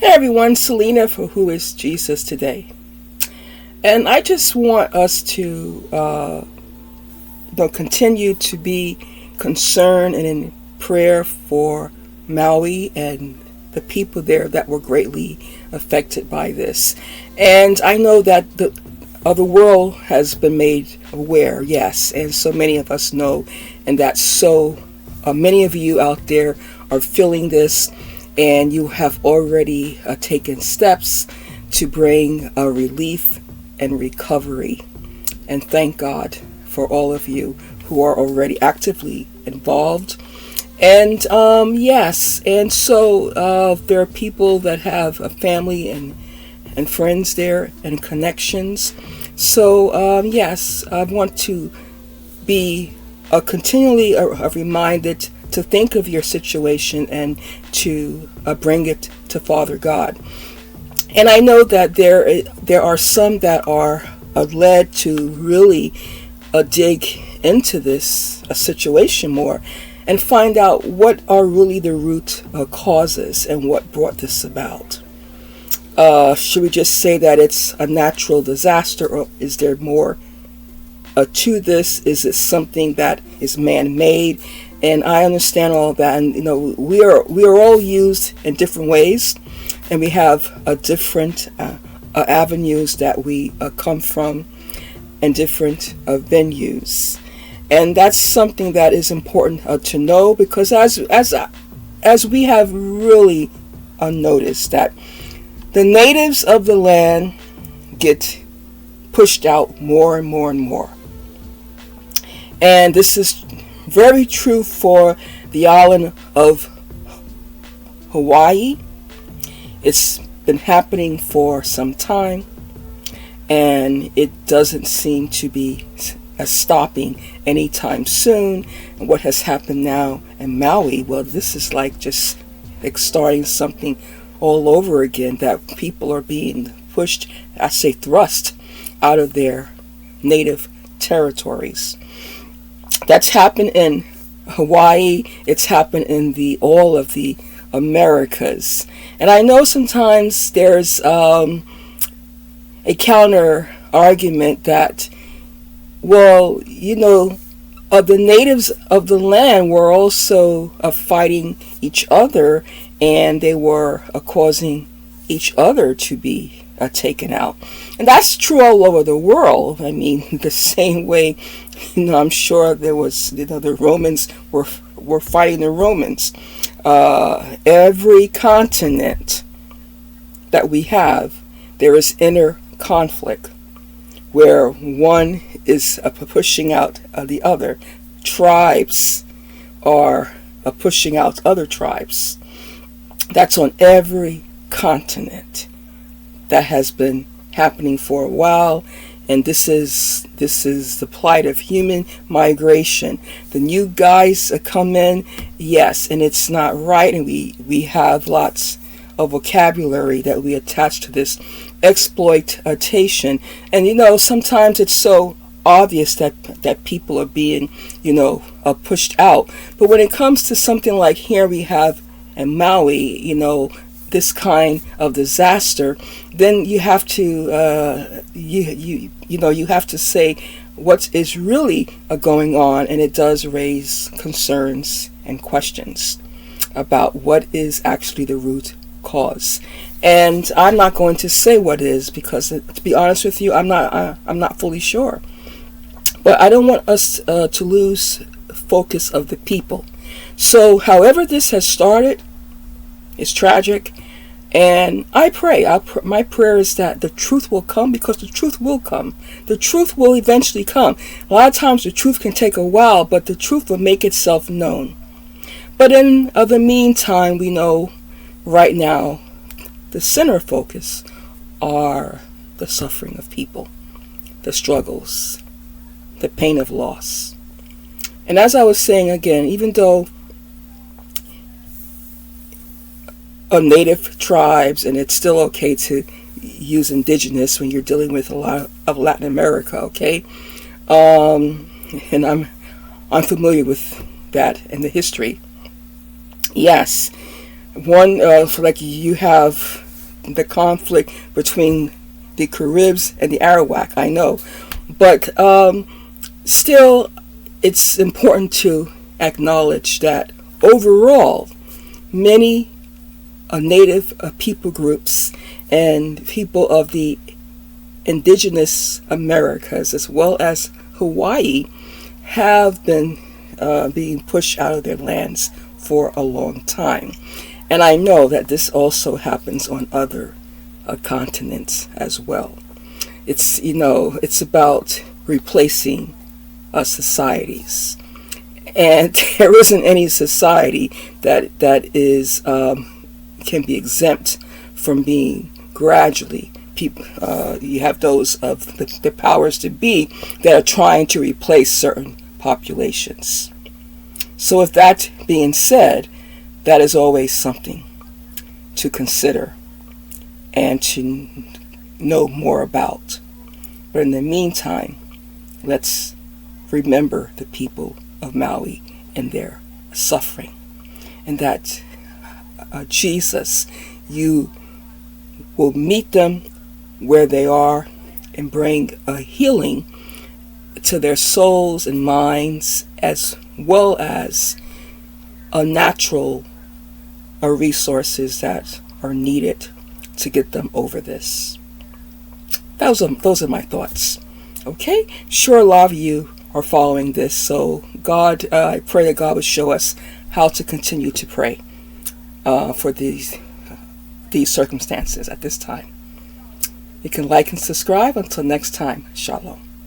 Hey everyone, Selena for Who is Jesus Today. And I just want us to continue to be concerned and in prayer for Maui and the people there that were greatly affected by this. And I know that the world has been made aware, yes, and so many of us know, and that so many of you out there are feeling this, and you have already taken steps to bring a relief and recovery. And thank God for all of you who are already actively involved. And yes, and so there are people that have a family and friends there and connections. So yes, I want to be continually reminded to think of your situation and to bring it to Father God. And I know that there are some that are led to really dig into this situation more and find out what are really the root causes and what brought this about. Should we just say that it's a natural disaster, or is there more to this? Is it something that is man-made? And I understand all of that, and we are all used in different ways, and we have different avenues that we come from, and different venues, and that's something that is important to know, because as we have really noticed that the natives of the land get pushed out more and more and more, and this is very true for the island of Hawaii. It's been happening for some time, and it doesn't seem to be stopping anytime soon. And what has happened now in Maui, well, this is just starting something all over again, that people are being pushed, I say thrust, out of their native territories. That's happened in Hawaii. It's happened in all of the Americas. And I know sometimes there's a counter argument that, well, the natives of the land were also fighting each other, and they were causing each other to be taken out. And that's true all over the world. I mean, the same way, I'm sure there was, the Romans were fighting the Romans. Every continent that we have, there is inner conflict where one is pushing out the other. Tribes are pushing out other tribes. That's on every continent. That has been happening for a while, and this is the plight of human migration. The new guys come in, yes, and it's not right, and we have lots of vocabulary that we attach to this exploitation. And sometimes it's so obvious that people are being pushed out, but when it comes to something like here we have in Maui, this kind of disaster, then you have to you have to say what is really going on, and it does raise concerns and questions about what is actually the root cause. And I'm not going to say what it is, because to be honest with you, I'm not fully sure. But I don't want us to lose focus of the people. So however this has started, it's tragic. And I pray, my prayer is that the truth will come, because the truth will come. The truth will eventually come. A lot of times the truth can take a while, but the truth will make itself known. But in the meantime, we know right now the center focus are the suffering of people, the struggles, the pain of loss. And as I was saying again, even though native tribes, and it's still okay to use indigenous when you're dealing with a lot of Latin America, okay? And I'm familiar with that and the history. Yes, one for you have the conflict between the Caribs and the Arawak, I know. But still, it's important to acknowledge that overall, many native people groups and people of the indigenous Americas, as well as Hawaii, have been being pushed out of their lands for a long time. And I know that this also happens on other continents as well. It's, it's about replacing societies. And there isn't any society that is can be exempt from being gradually. People, you have those of the powers to be that are trying to replace certain populations. So with that being said, that is always something to consider and to know more about. But in the meantime, let's remember the people of Maui and their suffering, and that Jesus, you will meet them where they are and bring a healing to their souls and minds, as well as a natural resources that are needed to get them over this. Those are my thoughts. Okay, sure, a lot of you are following this, so God, I pray that God would show us how to continue to pray for these circumstances at this time. You can like and subscribe. Until next time, shalom.